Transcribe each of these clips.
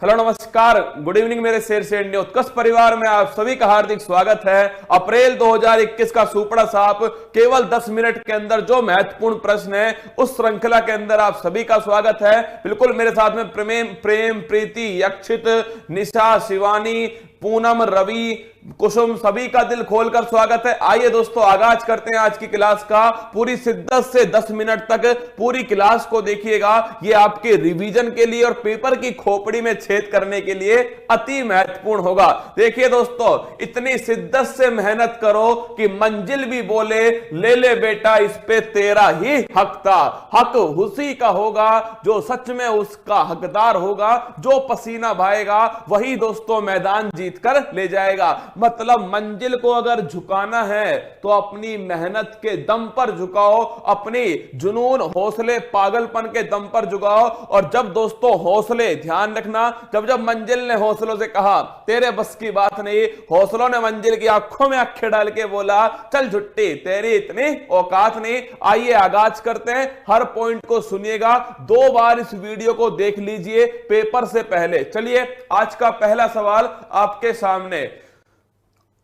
Hello नमस्कार, good evening मेरे शेर शेरनी उत्कर्ष परिवार में आप सभी का हार्दिक स्वागत है। अप्रैल 2021 का सुपड़ा साफ केवल 10 मिनट के अंदर जो महत्वपूर्ण प्रश्न है उस श्रृंखला के अंदर आप सभी का स्वागत है। बिल्कुल मेरे साथ में प्रेम, प्रीति, यक्षित, निशा, शिवानी, पूनम, रवि, कुसुम, सभी का दिल खोलकर स्वागत है। आइए दोस्तों आगाज करते हैं आज की क्लास का। पूरी शिद्दत से 10 मिनट तक पूरी क्लास को देखिएगा। ये आपके रिवीजन के लिए और पेपर की खोपड़ी में छेद करने के लिए अति महत्वपूर्ण होगा। देखिए दोस्तों, इतनी शिद्दत से मेहनत करो कि मंजिल भी बोले ले ले बेटा इस पे तेरा ही हक था। हक उसी का होगा जो सच में उसका हकदार होगा। जो पसीना बहाएगा वही दोस्तों मैदान जीत कर ले जाएगा। मतलब मंजिल को अगर झुकाना है तो अपनी मेहनत के दम पर झुकाओ, अपनी जुनून, हौसले, पागलपन के दम पर झुकाओ। और जब दोस्तों हौसले, ध्यान रखना, जब मंजिल ने हौसलों से कहा तेरे बस की बात नहीं, हौसलों ने मंजिल की आंखों में आंखें डाल के बोला चल झुट्टी तेरी इतनी औकात नहीं। आइए आगाज करते हैं। हर पॉइंट को सुनिएगा, 2 बार इस वीडियो को देख लीजिए पेपर से पहले। चलिए आज का पहला सवाल आपके सामने।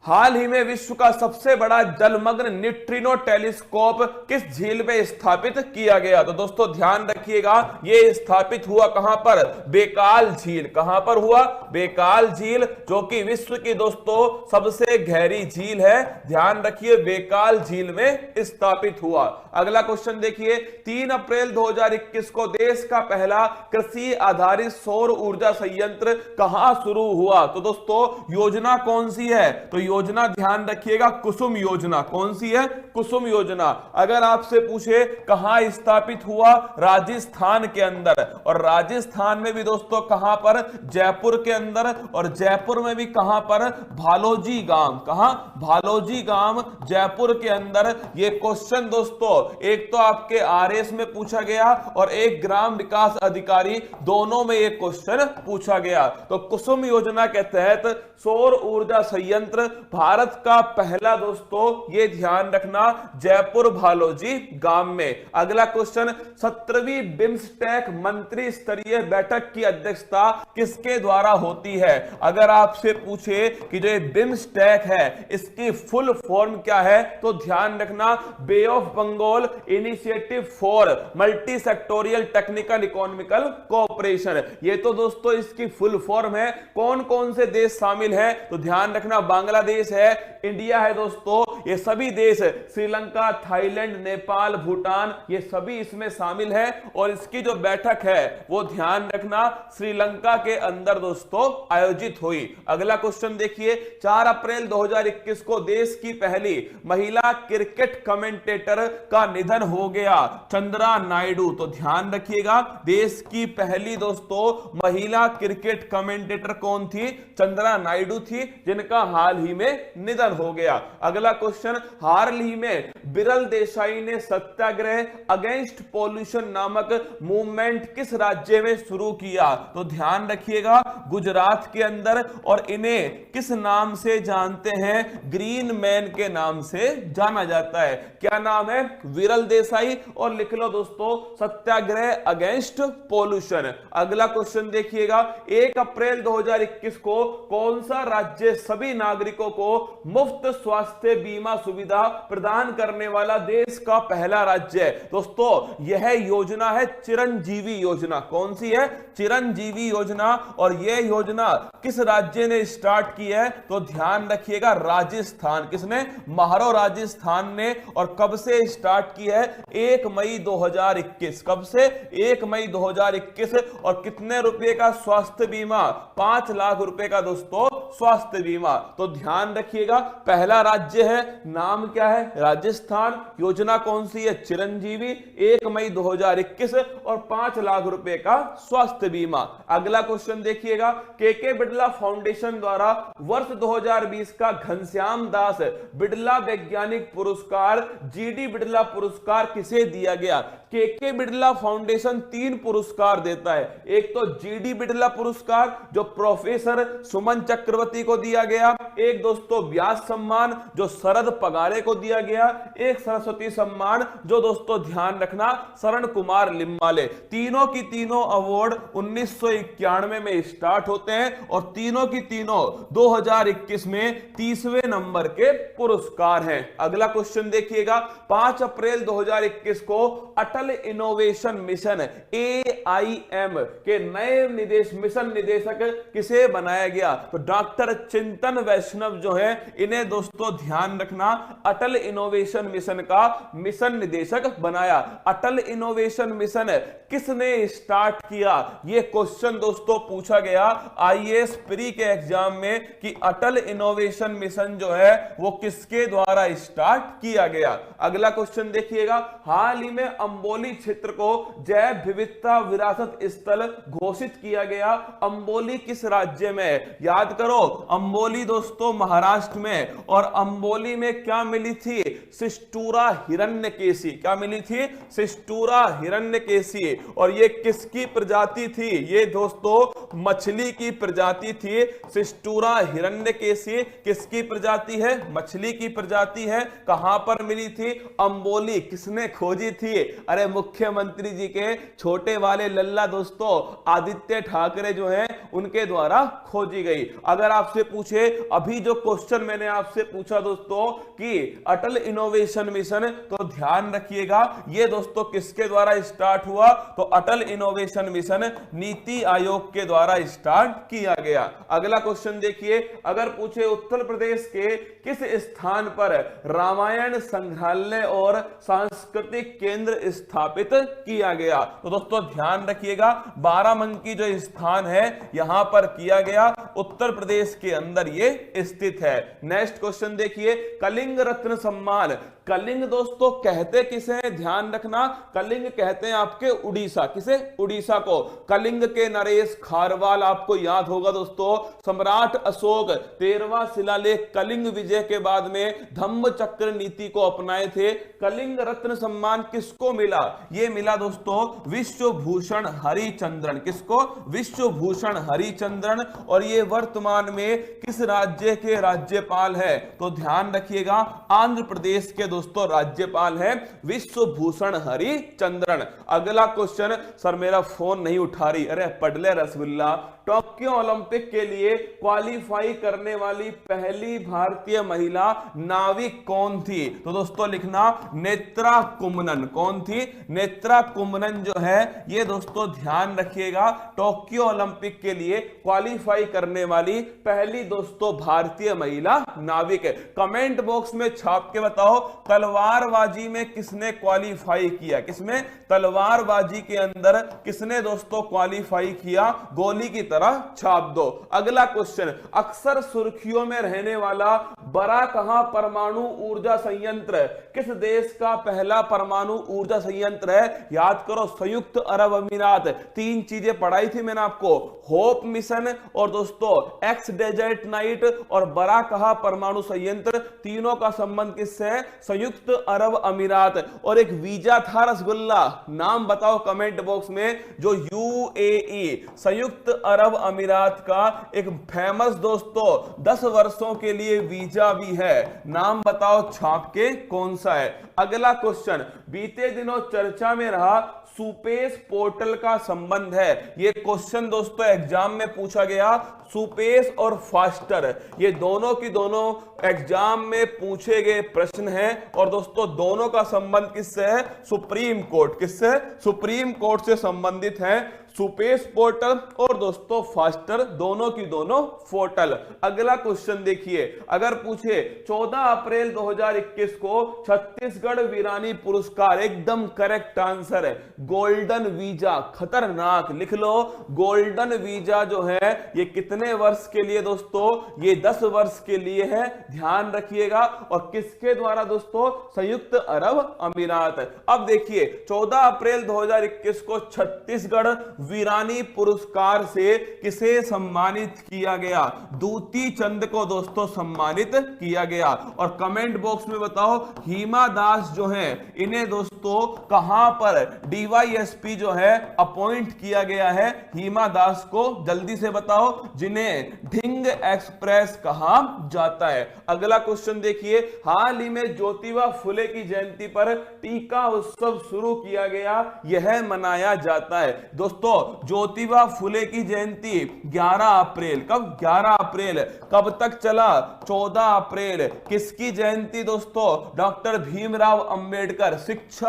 हाल ही में विश्व का सबसे बड़ा जलमग्न न्यूट्रिनो टेलीस्कोप किस झील में स्थापित किया गया? तो दोस्तों ध्यान रखिएगा, यह स्थापित हुआ कहां पर? बेकाल झील। कहां पर हुआ? बेकाल झील, जो कि विश्व की दोस्तों सबसे गहरी झील है। ध्यान रखिए, बेकाल झील में स्थापित हुआ। अगला क्वेश्चन देखिए, 3 अप्रैल 2021 को देश का पहला कृषि आधारित सौर ऊर्जा संयंत्र कहां शुरू हुआ? तो दोस्तों योजना कौन सी है? तो योजना ध्यान रखिएगा, कुसुम योजना। कौन सी है? कुसुम योजना। अगर आपसे पूछे कहां स्थापित हुआ? राजस्थान के अंदर। और राजस्थान में भी दोस्तों कहां पर? जयपुर के अंदर। और जयपुर में भी कहां पर? भालोजी गांव। कहां? भालोजी गांव, जयपुर के अंदर। ये क्वेश्चन दोस्तों एक तो आपके आरएस में पूछा गया और एक ग्राम विकास अधिकारी, दोनों में एक क्वेश्चन पूछा गया। तो कुसुम योजना के तहत सौर ऊर्जा संयंत्र भारत का पहला दोस्तों, ये ध्यान रखना, जयपुर भालोजी गांव में। अगला क्वेश्चन, 17वीं बिम्स्टेक मंत्री स्तरीय बैठक की अध्यक्षता किसके द्वारा होती है? अगर आपसे पूछे कि जो बिम्स्टेक है इसकी फुल फॉर्म क्या है, तो ध्यान रखना, bay of Bengal initiative for multi sectoral technical economical cooperation. ये तो दोस्तों इसकी फुल फॉर्म है। कौन कौन से देश शामिल है? तो ध्यान रखना, बांग्लादेश है, इंडिया है दोस्तों, ये सभी देश, श्रीलंका, थाईलैंड, नेपाल, भूटान, ये सभी इसमें शामिल है। और इसकी जो बैठक है वो ध्यान रखना श्रीलंका के अंदर दोस्तों आयोजित हुई। अगला क्वेश्चन देखिए, 4 अप्रैल 2021 को देश की पहली महिला क्रिकेट कमेंटेटर का निधन हो गया, चंद्रा नायडू। तो ध्यान रखिएगा, देश की पहली दोस्तों महिला क्रिकेट कमेंटेटर कौन थी? चंद्रा नायडू थी, जिनका हाल ही में निधन हो गया। अगला क्वेश्चन, हाल ही में बिरल देसाई ने सत्याग्रह अगेंस्ट पॉल्यूशन नामक मूवमेंट किस राज्य में शुरू किया? तो ध्यान रखिएगा, गुजरात के अंदर। और इन्हें किस नाम से जानते हैं? ग्रीन मैन के नाम से जाना जाता है। क्या नाम है? विरल देसाई। और लिख लो दोस्तों, सत्याग्रह अगेंस्ट पॉल्यूशन। अगला क्वेश्चन देखिएगा, 1 अप्रैल 2021 को कौन सा राज्य सभी नागरिकों को मुफ्त स्वास्थ्य बीमा सुविधा प्रदान करने वाला देश का पहला राज्य है? दोस्तों यह योजना है चिरंजीवी योजना। कौन सी है? चिरंजीवी योजना। और यह योजना किस राज्य ने स्टार्ट की है? तो ध्यान रखिएगा, राजस्थान। किसने? महारो राजस्थान ने। और कब से स्टार्ट की है? 1 मई 2021। कब से? 1 मई 2021। और कितने रुपए का स्वास्थ्य बीमा? 5 लाख रुपए का दोस्तों स्वास्थ्य बीमा। तो ध्यान रखिएगा, पहला राज्य है, नाम क्या है? राजस्थान। योजना कौन सी है? चिरंजीवी। 1 मई 2021 और 5 लाख रुपए का स्वास्थ्य बीमा। अगला क्वेश्चन देखिएगा, के बिड़ला फाउंडेशन द्वारा वर्ष 2020 का घनश्याम दास बिड़ला वैज्ञानिक पुरस्कार, जीडी बिड़ला पुरस्कार किसे दिया गया? के बिड़ला फाउंडेशन 3 पुरस्कार देता है। एक तो जीडी बिड़ला पुरस्कार जो प्रोफेसर सुमन चक्रवर्ती को दिया गया, एक दोस्तों व्यास सम्मान जो शरद पगारे को दिया गया, एक सरस्वती सम्मान जो दोस्तों ध्यान रखना शरण कुमार लिम्बाले। तीनों की तीनों अवार्ड 1991 में स्टार्ट होते हैं और तीनों की तीनों 2021 में 30वें नंबर के पुरस्कार हैं। अगला क्वेश्चन देखिएगा, 5 अप्रैल 2021 को अटल इनोवेशन मिशन AIM के नए मिशन निदेशक किसे बनाया गया? तो डॉक्टर चिंतन वैष्णव जो है, इन्हें दोस्तों ध्यान रखना अटल इनोवेशन मिशन का मिशन निदेशक बनाया। अटल इनोवेशन मिशन किसने स्टार्ट किया? यह क्वेश्चन दोस्तों पूछा गया IAS प्री के एग्जाम में कि अटल इनोवेशन मिशन जो है वो किसके द्वारा स्टार्ट किया गया। अगला क्वेश्चन देखिएगा, हाल ही में अंबोली क्षेत्र को जैव विविधता विरासत स्थल घोषित किया गया। अंबोली किस राज्य में? याद करो, अंबोली दोस्तों महाराष्ट्र में, और अंबोली में क्या मिली थी? सिस्टूरा हिरण्यकेशी। क्या मिली थी? सिस्टूरा हिरण्यकेशी। और ये किसकी प्रजाति थी? ये दोस्तों मछली की प्रजाति थी। सिस्टूरा हिरण्यकेशी किसकी प्रजाति है? मछली की प्रजाति है। कहां पर मिली थी? अंबोली। किसने खोजी थी? अरे मुख्यमंत्री जी के छोटे वाले लल्ला दोस्तों आदित्य ठाकरे जो हैं उनके द्वारा खोजी गई। अगर आपसे पूछे अभी जो क्वेश्चन मैंने आपसे पूछा दोस्तों कि अटल इनोवेशन मिशन, तो ध्यान रखिएगा ये दोस्तों किसके द्वारा स्टार्ट हुआ? तो अटल इनोवेशन मिशन नीति आयोग के द्वारा स्टार्ट किया गया। अगला क्वेश्चन देखिए, अगर पूछे उत्तर प्रदेश के किस स्थान पर रामायण संग्रहालय और सांस्कृतिक केंद्र स्थापित किया गया? तो दोस्तों ध्यान रखिएगा बाराबंकी जो स्थान है यहां पर किया गया, उत्तर प्रदेश के अंदर ये स्थित है। नेक्स्ट क्वेश्चन देखिए, कलिंग रत्न सम्मान, कलिंग दोस्तों कहते किसे हैं? ध्यान रखना, कलिंग कहते हैं आपके उड़ीसा। किसे? उड़ीसा को। कलिंग के नरेश खारवाल आपको याद होगा दोस्तों। सम्राट अशोक 13वां शिलालेख कलिंग विजय के बाद में धम्म चक्र नीति को अपनाए थे। कलिंग रत्न सम्मान किसको मिला? ये मिला दोस्तों विश्वभूषण हरिचंद्रन। किसको? विश्वभूषण हरिचंद्रन। और ये वर्तमान में किस राज्य के राज्यपाल है? तो ध्यान रखिएगा आंध्र प्रदेश के दोस्तों राज्यपाल है विश्वभूषण हरिचंद्रन। अगला क्वेश्चन, सर मेरा फोन नहीं उठा रही, अरे पढ़ले रसगुल्ला। टोक्यो ओलंपिक के लिए क्वालिफाई करने वाली पहली भारतीय महिला नाविक कौन थी? तो दोस्तों लिखना नेत्रा कुम्मनन। कौन थी? नेत्रा कुम्मनन जो है ये दोस्तों ध्यान रखिएगा टोक्यो ओलंपिक के लिए क्वालिफाई करने वाली पहली दोस्तों भारतीय महिला नाविक है। कमेंट बॉक्स में छाप के बताओ तलवारबाजी में किसने क्वालिफाई किया? किसमें? तलवारबाजी के अंदर किसने दोस्तों क्वालिफाई किया? गोली की तरह छाप दो। अगला क्वेश्चन, अक्सर सुर्खियों में रहने वाला बराकहा परमाणु ऊर्जा संयंत्र किस देश का पहला परमाणु ऊर्जा संयंत्र है? याद करो संयुक्त अरब अमीरात। 3 चीजें पढ़ाई थी मैंने आपको, होप मिशन और दोस्तों एक्स डेजर्ट नाइट और बराकहा परमाणु संयंत्र, तीनों का संबंध किससे है? संयुक्त अरब अमीरात। और एक वीजा था रसगुल्ला, नाम बताओ कमेंट बॉक्स में, जो UAE संयुक्त अरब अमीरात का एक फेमस दोस्तों 10 वर्षों के लिए वीजा भी है। नाम बताओ छाप के कौन सा है। अगला क्वेश्चन, बीते दिनों चर्चा में रहा सुपेस पोर्टल का संबंध है। यह क्वेश्चन दोस्तों एग्जाम में पूछा गया। सुपेस और फास्टर ये दोनों की दोनों एग्जाम में पूछे गए प्रश्न हैं और दोस्तों दोनों का संबंध किससे है? Supreme court. किससे? सुप्रीम कोर्ट से संबंधित है सुपेस पोर्टल और दोस्तों फास्टर, दोनों की दोनों पोर्टल। अगला क्वेश्चन देखिए, अगर पूछे 14 अप्रैल 2021 को छत्तीसगढ़ वीरानी पुरस्कार, एकदम करेक्ट आंसर है गोल्डन वीजा। खतरनाक, लिख लो गोल्डन वीजा जो है ये कितने वर्ष के लिए दोस्तों? ये 10 वर्ष के लिए है, ध्यान रखिएगा। और किसके द्वारा दोस्तों? संयुक्त अरब अमीरात। अब देखिए 14 अप्रैल 2021 को छत्तीसगढ़ वीरानी पुरस्कार से किसे सम्मानित किया गया? दूती चंद को दोस्तों सम्मानित किया गया। और कमेंट बॉक्स में बताओ हिमा दास जो है इन्हें दोस्तों कहां पर डीवाईएसपी जो है अपॉइंट किया गया है? हिमा दास को जल्दी से बताओ, जिन्हें ढिंग एक्सप्रेस कहा जाता है। अगला क्वेश्चन देखिए, हाल ही में ज्योतिबा फुले की जयंती पर टीका उत्सव शुरू किया गया, यह मनाया जाता है। दोस्तों ज्योतिबा फुले की जयंती 11 अप्रैल, कब? 11 अप्रैल। कब तक चला? 14 अप्रैल। किसकी जयंती दोस्तों? डॉक्टर भीमराव अंबेडकर। शिक्षा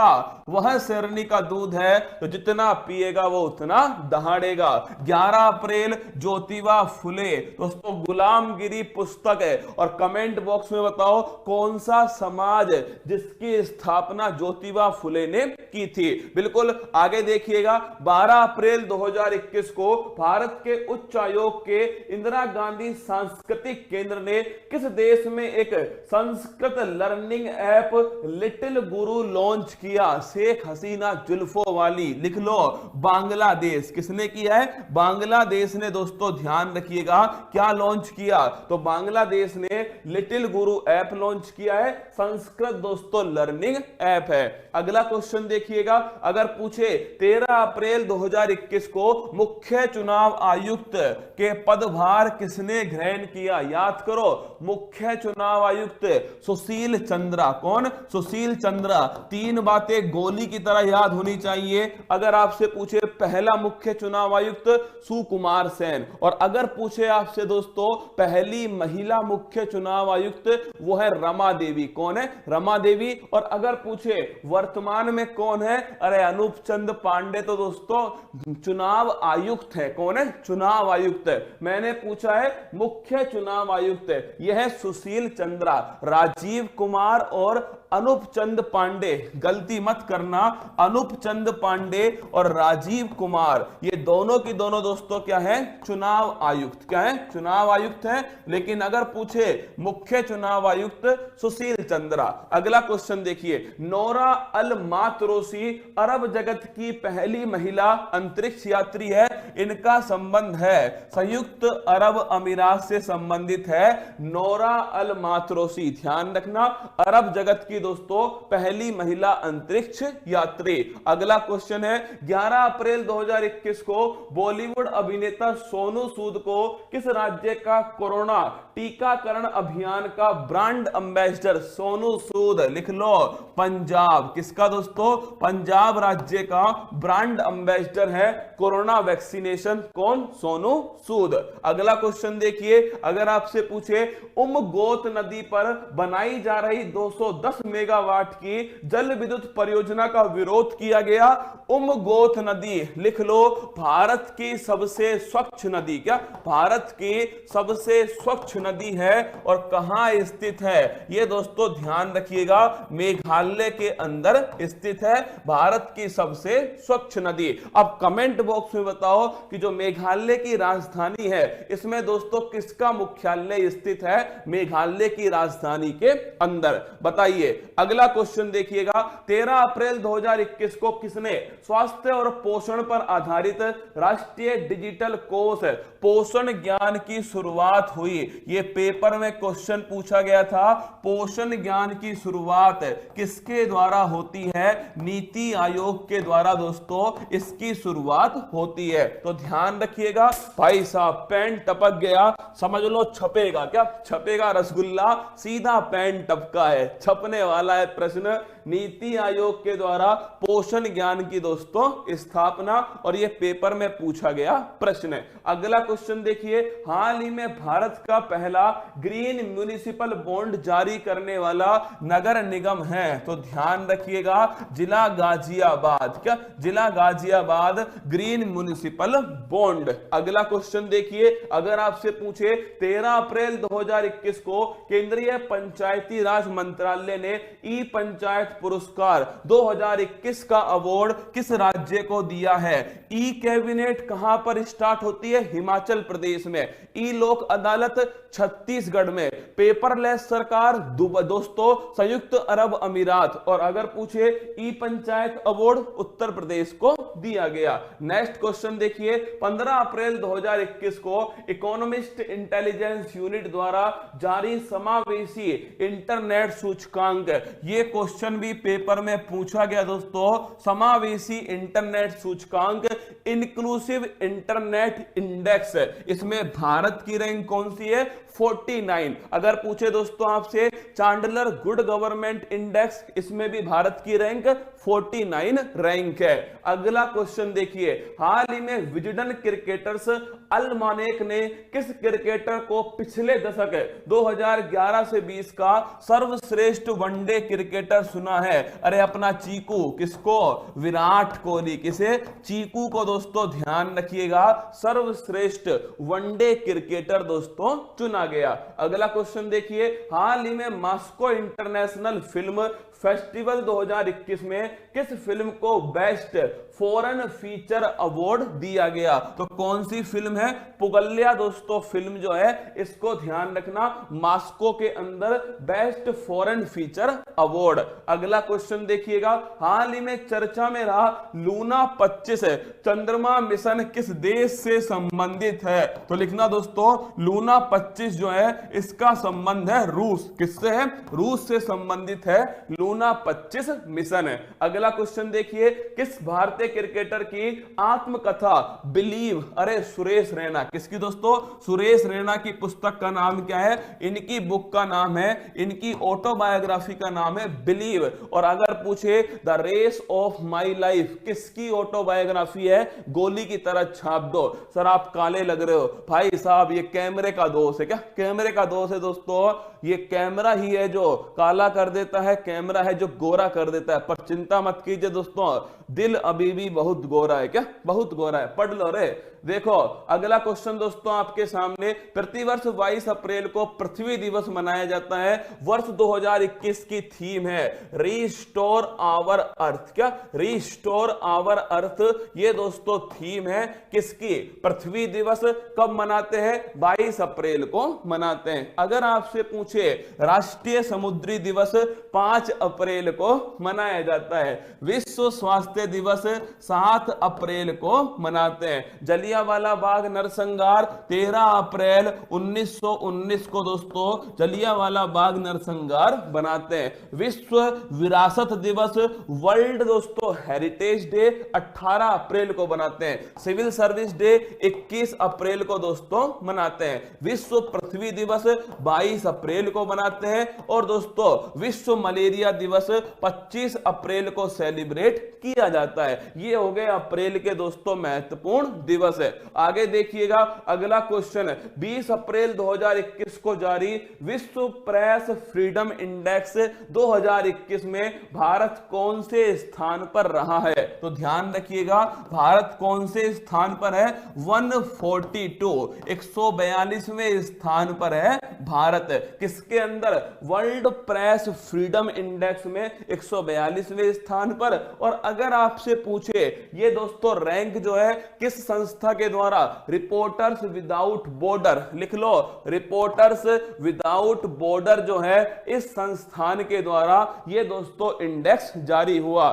वह शेरनी का दूध है तो जितना पिएगा वो उतना दहाड़ेगा। 11 अप्रैल ज्योतिबा फुले। दोस्तों गुलामगिरी पुस्तक है। और कमेंट बॉक्स में बताओ कौन सा समाज जिसकी स्थापना ज्योतिबा फुले ने की थी? बिल्कुल आगे देखिएगा, 12 अप्रैल 2021 को भारत के उच्च आयोग के इंदिरा गांधी सांस्कृतिक केंद्र ने किस देश में एक संस्कृत लर्निंग ऐप लिटिल गुरु लॉन्च किया? शेख हसीना जुल्फों वाली। लिख लो, बांग्लादेश। किसने किया है? बांग्लादेश ने दोस्तों, ध्यान रखिएगा क्या लॉन्च किया? तो बांग्लादेश ने लिटिल गुरु ऐप लॉन्च किया है, संस्कृत दोस्तों लर्निंग ऐप है। अगला क्वेश्चन देखिएगा, अगर पूछे 13 अप्रैल 2021 को मुख्य चुनाव आयुक्त के पदभार किसने ग्रहण किया? याद करो, मुख्य चुनाव आयुक्त सुशील चंद्रा। कौन? सुशील चंद्रा। 3 बातें गोली की तरह याद होनी चाहिए। अगर आपसे पूछे पहला मुख्य चुनाव आयुक्त सुकुमार सेन, और अगर पूछे आपसे दोस्तों पहली महिला मुख्य चुनाव आयुक्त, वो है रमा देवी। कौन है? रमा देवी। और अगर पूछे वर्तमान में कौन है? अरे अनूप चंद पांडे तो दोस्तों चुनाव आयुक्त है। कौन है? चुनाव आयुक्त। मैंने पूछा है मुख्य चुनाव आयुक्त, यह है सुशील चंद्रा। राजीव कुमार और अनूप चंद पांडे, गलती मत करना, अनूप चंद पांडे और राजीव कुमार, ये दोनों की दोनों दोस्तों क्या है? चुनाव आयुक्त। क्या है? चुनाव आयुक्त है। लेकिन अगर पूछे मुख्य चुनाव आयुक्त सुशील चंद्रा। अगला क्वेश्चन देखिए, नोरा अल मातरोसी अरब जगत की पहली महिला अंतरिक्ष यात्री है, इनका संबंध है संयुक्त अरब अमीरात से संबंधित है। नोरा अल मातरोसी, ध्यान रखना, अरब जगत की दोस्तों पहली महिला अंतरिक्ष यात्री। अगला क्वेश्चन है, 11 अप्रैल 2021 को बॉलीवुड अभिनेता सोनू सूद को किस राज्य का कोरोना टीकाकरण अभियान का ब्रांड एम्बेसडर? सोनू सूद। लिख लो, पंजाब। किसका दोस्तों? पंजाब राज्य का ब्रांड एम्बेसडर है कोरोना वैक्सीनेशन। कौन? सोनू सूद। अगला क्वेश्चन देखिए, अगर आपसे पूछे उमगोत नदी पर बनाई जा रही 210 मेगावाट की जल विद्युत परियोजना का विरोध किया गया। उमगोत नदी, लिख लो, भारत की सबसे स्वच्छ नदी। क्या? भारत की सबसे स्वच्छ नदी है। और कहां स्थित है? ये दोस्तों ध्यान रखिएगा, मेघालय के अंदर स्थित है भारत की सबसे स्वच्छ नदी। अब कमेंट बॉक्स में बताओ कि जो मेघालय की राजधानी है इसमें दोस्तों किसका मुख्यालय स्थित है? मेघालय की राजधानी के अंदर। बताइए। अगला क्वेश्चन देखिएगा, 13 अप्रैल 2021 को किसने स्वास्थ्य और पोषण पर आधारित राष्ट्रीय डिजिटल कोष पोषण ज्ञान की शुरुआत हुई? ये पेपर में क्वेश्चन पूछा गया था। पोषण ज्ञान की शुरुआत किसके द्वारा होती है? नीति आयोग के द्वारा दोस्तों इसकी शुरुआत होती है। तो ध्यान रखिएगा भाई साहब, पेन टपक गया, समझ लो छपेगा। क्या छपेगा? रसगुल्ला सीधा पेन टपका है, छपने वाला है प्रश्न। नीति आयोग के द्वारा पोषण ज्ञान की दोस्तों स्थापना, और यह पेपर में पूछा गया प्रश्न है। अगला क्वेश्चन देखिए, हाल ही में भारत का पहला ग्रीन म्युनिसिपल बॉन्ड जारी करने वाला नगर निगम है? तो ध्यान रखिएगा, जिला गाजियाबाद। क्या? जिला गाजियाबाद ग्रीन म्युनिसिपल बॉन्ड। अगला क्वेश्चन देखिए, अगर आपसे पूछे 13 अप्रैल 2021 को केंद्रीय पंचायती राज मंत्रालय ने ई पंचायत पुरस्कार 2021 का अवार्ड किस राज्य को दिया है? ई कैबिनेट कहां पर स्टार्ट होती है? हिमाचल प्रदेश में। ई लोक अदालत छत्तीसगढ़ में। पेपरलेस सरकार दोस्तों संयुक्त अरब अमीरात। और अगर पूछे ई पंचायत अवार्ड उत्तर प्रदेश को दिया गया। नेक्स्ट क्वेश्चन देखिए, 15 अप्रैल 2021 को इकोनॉमिस्ट इंटेलिजेंस यूनिट द्वारा जारी समावेशी इंटरनेट सूचकांक, ये क्वेश्चन भी पेपर में पूछा गया दोस्तों। समावेशी इंटरनेट सूचकांक, इंक्लूसिव इंटरनेट इंडेक्स, इसमें भारत की रैंक कौन सी है? 49। अगर पूछे दोस्तों आपसे चांडलर गुड गवर्नमेंट इंडेक्स, इसमें भी भारत की रैंक 49 रैंक है। अगला क्वेश्चन देखिए, हाल ही में विजडन क्रिकेटर्स अलमानेक ने किस क्रिकेटर को पिछले दशक 2011 से 20 का सर्वश्रेष्ठ वनडे क्रिकेटर सुना है? अरे अपना चीकू। किसको? विराट कोहली। किसे? चीकू को दोस्तों ध्यान रखिएगा, सर्वश्रेष्ठ वनडे क्रिकेटर दोस्तों चुना गया। अगला क्वेश्चन देखिए, हाल ही में मॉस्को इंटरनेशनल फिल्म फेस्टिवल 2021 में किस फिल्म को बेस्ट फॉरेन फीचर अवार्ड दिया गया? तो कौन सी फिल्म है? पुगल्या दोस्तों फिल्म जो है, इसको ध्यान रखना, मॉस्को के अंदर बेस्ट फॉरेन फीचर अवार्ड। अगला क्वेश्चन देखिएगा, हाल ही में चर्चा में रहा लूना 25 चंद्रमा मिशन किस देश से संबंधित है? तो लिखना दोस्तों, लूना 25 जो है इसका संबंध है रूस। किससे है? रूस से संबंधित है लूना 25 मिशन है। अगला क्वेश्चन देखिए, किस भारतीय क्रिकेटर की आत्मकथा बिलीव, अरे सुरेश रैना। किसकी दोस्तों? सुरेश रैना की पुस्तक का नाम क्या है? इनकी बुक का नाम है, इनकी ऑटोबायोग्राफी का नाम है बिलीव। और अगर पूछे the race of my life, किसकी ऑटोबायोग्राफी है? गोली की तरह छाप दो। सर आप काले लग रहे हो। भाई साहब ये कैमरे का दोष है। क्या कैमरे का दोष है दोस्तों? ये कैमरा ही है जो काला कर देता है, कैमरा है जो गोरा कर देता है। पर चिंता मत कीजिए दोस्तों, दिल अभी भी बहुत गोरा है। क्या? बहुत गोरा है। पढ़ लो रे। देखो अगला क्वेश्चन दोस्तों आपके सामने, प्रतिवर्ष 22 अप्रैल को पृथ्वी दिवस मनाया जाता है। वर्ष 2021 की थीम है रीस्टोर आवर अर्थ। क्या? रीस्टोर आवर अर्थ, ये दोस्तों थीम है किसकी? पृथ्वी दिवस। कब मनाते हैं? 22 अप्रैल को मनाते हैं। अगर आपसे पूछे राष्ट्रीय समुद्री दिवस 5 अप्रैल को मनाया जाता है। विश्व स्वास्थ्य दिवस 7 अप्रैल को मनाते हैं। जलियांवाला बाग नरसंहार 13 अप्रैल 1919 को दोस्तों जलियांवाला बाग नरसंहार बनाते हैं। विश्व विरासत दिवस, वर्ल्ड दोस्तों हेरिटेज डे 18 अप्रैल को बनाते हैं। सिविल सर्विस डे 21 अप्रैल को दोस्तों मनाते हैं। विश्व पृथ्वी दिवस 22 अप्रैल को मनाते हैं। और दोस्तों विश्व मलेरिया दिवस 25 अप्रैल को सेलिब्रेट किया जाता है। ये हो गए अप्रैल के दोस्तों महत्वपूर्ण दिवस है। आगे देखिएगा अगला क्वेश्चन, 20 अप्रैल 2021 को जारी विश्व प्रेस फ्रीडम इंडेक्स 2021 में भारत कौन से स्थान पर रहा है? तो ध्यान रखिएगा, भारत कौन से स्थान पर है? 142, 142वें स्थान पर है भारत। किसके अंदर? वर्ल्ड प्रेस फ्रीडम इंडेक्स में 142वें स्थान पर। और अगर आपसे पूछे ये दोस्तों रैंक जो है किस संस्था के द्वारा? Reporters without border. लिख लो, रिपोर्टर्स विदाउट बॉर्डर जो है इस संस्थान के द्वारा ये दोस्तों इंडेक्स जारी हुआ।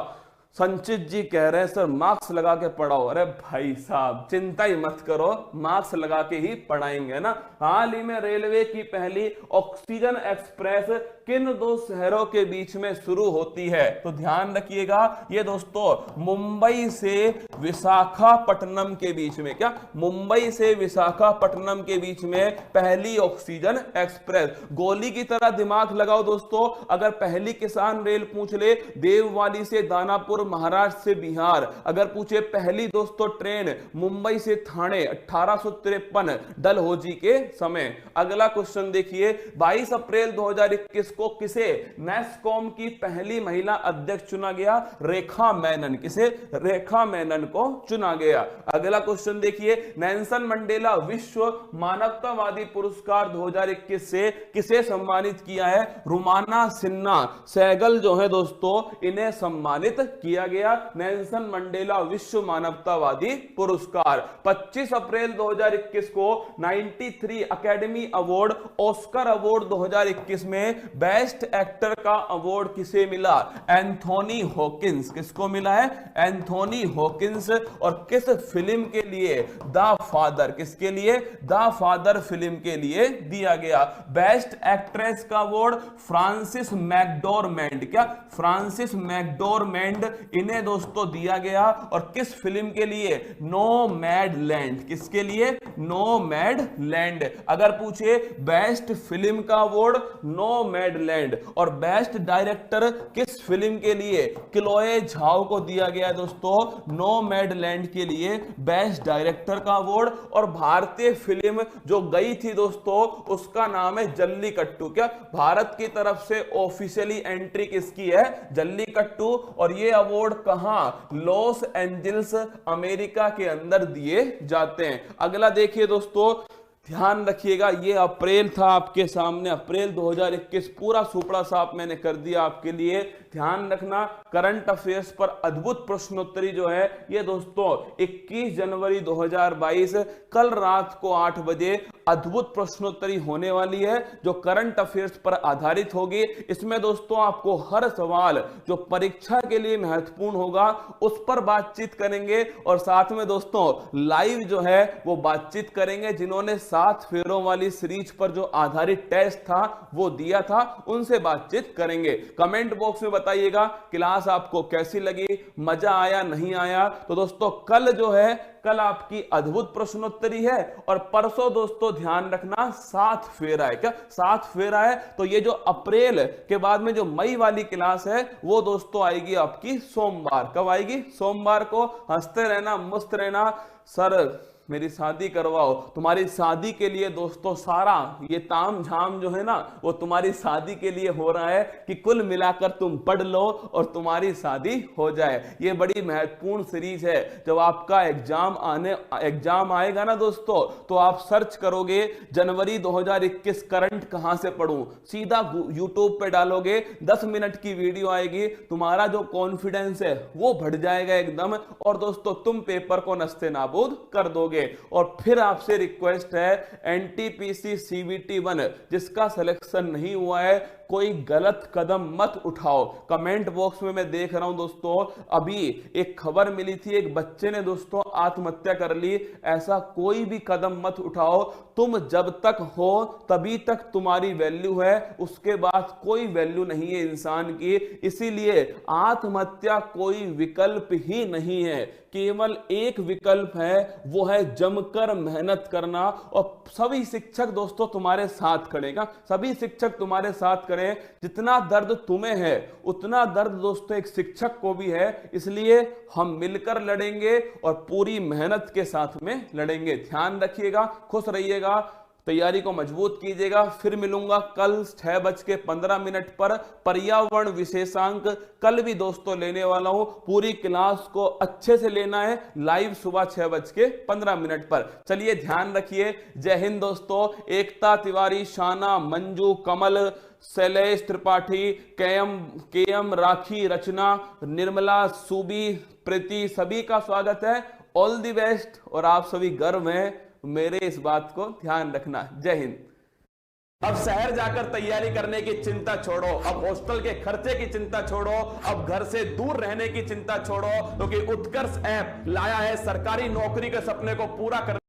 संचित जी कह रहे हैं सर मार्क्स लगा के पढ़ाओ। अरे भाई साहब चिंता ही मत करो, मार्क्स लगा के ही पढ़ाएंगे ना। हाल ही में रेलवे की पहली ऑक्सीजन एक्सप्रेस किन 2 शहरों के बीच में शुरू होती है? तो ध्यान रखिएगा, ये दोस्तों मुंबई से विशाखापट्टनम के बीच में। क्या? मुंबई से विशाखापट्टनम के बीच में पहली ऑक्सीजन एक्सप्रेस। गोली की तरह दिमाग लगाओ दोस्तों, अगर पहली किसान रेल पूछ ले देववाली से दानापुर महाराष्ट्र से बिहार। अगर पूछे पहली दोस्तों ट्रेन मुंबई से ठाणे 1853 डलहौजी के समय। अगला क्वेश्चन देखिए, 22 अप्रैल 2021 को किसे मैस्कॉम की पहली महिला अध्यक्ष चुना गया? रेखा मेनन। किसे? रेखा मेनन को चुना गया। अगला क्वेश्चन देखिए, नेल्सन मंडेला विश्व मानवतावादी पुरस्कार 2021 से किसे सम्मानित किया है? रुमाना सिन्हा सहगल जो है दोस्तों, इन्हें सम्मानित किया गया नेल्सन मंडेला विश्व मानवतावादी पुरस्कार। 25 अप्रैल 2021 को 93 अकेडमी अवार्ड ऑस्कर अवार्ड 2021 में बेस्ट एक्टर का अवार्ड किसे मिला? Anthony Hawkins. किसको मिला है? Anthony Hawkins. और किस फिल्म के लिए? The father. किसके लिए? द फादर फिल्म के लिए दिया गया। बेस्ट एक्ट्रेस का अवार्ड फ्रांसिस मैकडोरमेंड। क्या? फ्रांसिस मैकडोरमेंड, इन्हें दोस्तों दिया गया। और किस फिल्म के लिए? नोमैडलैंड। किसके लिए? नोमैडलैंड। अगर पूछे बेस्ट फिल्म का अवार्ड नोमैडलैंड। और बेस्ट डायरेक्टर किस फिल्म के लिए? क्लोए झाओ को दिया गया है दोस्तों नोमैडलैंड के लिए बेस्ट डायरेक्टर का अवार्ड। और भारतीय फिल्म जो गई थी दोस्तों, उसका नाम है जल्लीकट्टू। क्या? भारत की तरफ से ऑफिशियली एंट्री किसकी है? जल्लीकट्टू। और ये अवार्ड कहां? लॉस एंजल्स अमेरिका के अंदर दिए जाते हैं। अगला देखिए दोस्तों, ध्यान रखिएगा, ये अप्रैल था आपके सामने, अप्रैल 2021 पूरा सुपड़ा साफ मैंने कर दिया आपके लिए। ध्यान रखना, करंट अफेयर्स पर अद्भुत प्रश्नोत्तरी जो है ये दोस्तों 21 जनवरी 2022 कल रात को 8 बजे अद्भुत प्रश्नोत्तरी होने वाली है, जो करंट अफेयर्स पर आधारित होगी। इसमें दोस्तों आपको हर सवाल जो परीक्षा के लिए महत्वपूर्ण होगा उस पर बातचीत करेंगे। और साथ में दोस्तों लाइव जो है वो बातचीत करेंगे, जिन्होंने 7 फेरों वाली सीरीज पर जो आधारित टेस्ट था वो दिया था, उनसे बातचीत करेंगे। कमेंट बॉक्स में बताइएगा क्लास आपको कैसी लगी, मजा आया नहीं आया। तो दोस्तों कल जो है, कल आपकी अद्भुत प्रश्नोत्तरी है। और परसों दोस्तों ध्यान रखना 7 फेरा है। क्या? 7 फेरा है। तो ये जो अप्रैल के बाद में जो मई वाली क्लास है वो दोस्तों आएगी आपकी सोमवार। कब आएगी? सोमवार को। हंसते रहना, मस्त रहना। सर मेरी शादी करवाओ। तुम्हारी शादी के लिए दोस्तों सारा ये ताम झाम जो है ना, वो तुम्हारी शादी के लिए हो रहा है कि कुल मिलाकर तुम पढ़ लो और तुम्हारी शादी हो जाए। ये बड़ी महत्वपूर्ण सीरीज है। जब आपका एग्जाम आएगा ना दोस्तों, तो आप सर्च करोगे जनवरी 2021 करंट कहां से पढ़ूं, सीधा यूट्यूब पे डालोगे, 10 मिनट की वीडियो आएगी। तुम्हारा जो कॉन्फिडेंस है वो बढ़ जाएगा एकदम। और दोस्तों तुम पेपर को नस्ते नाबूद कर दोगे। और फिर आपसे रिक्वेस्ट है, एनटीपीसी सीबीटी 1 जिसका सिलेक्शन नहीं हुआ है, कोई गलत कदम मत उठाओ। कमेंट बॉक्स में मैं देख रहा हूं दोस्तों, अभी एक खबर मिली थी, एक बच्चे ने दोस्तों आत्महत्या कर ली। ऐसा कोई भी कदम मत उठाओ। तुम जब तक हो तभी तक तुम्हारी वैल्यू है, उसके बाद कोई वैल्यू नहीं है इंसान की। इसीलिए आत्महत्या कोई विकल्प ही नहीं है, केवल एक विकल्प है, वो है जमकर मेहनत करना। और सभी शिक्षक दोस्तों तुम्हारे साथ खड़ेगा, सभी शिक्षक तुम्हारे साथ करें। जितना दर्द तुम्हें है उतना दर्द दोस्तों एक शिक्षक को भी है। इसलिए हम मिलकर लड़ेंगे और पूरी मेहनत के साथ में लड़ेंगे। ध्यान रखिएगा, खुश रहिएगा, तैयारी को मजबूत कीजिएगा। फिर मिलूंगा कल 6:15 पर पर्यावरण विशेषांक। कल भी दोस्तों लेने वाला हूं, पूरी क्लास को अच्छे से लेना है, लाइव सुबह 6:15 पर। चलिए ध्यान रखिए। जय हिंद दोस्तों। एकता तिवारी, शाना, मंजू, कमल, शैलेश त्रिपाठी, केएम, राखी, रचना, निर्मला, सूबी, प्रीति, सभी का स्वागत है। All the best. और आप सभी गर्व हैं मेरे इस बात को ध्यान रखना। जय हिंद। अब शहर जाकर तैयारी करने की चिंता छोड़ो, अब हॉस्टल के खर्चे की चिंता छोड़ो, अब घर से दूर रहने की चिंता छोड़ो, क्योंकि उत्कर्ष ऐप लाया है सरकारी नौकरी के सपने को पूरा करने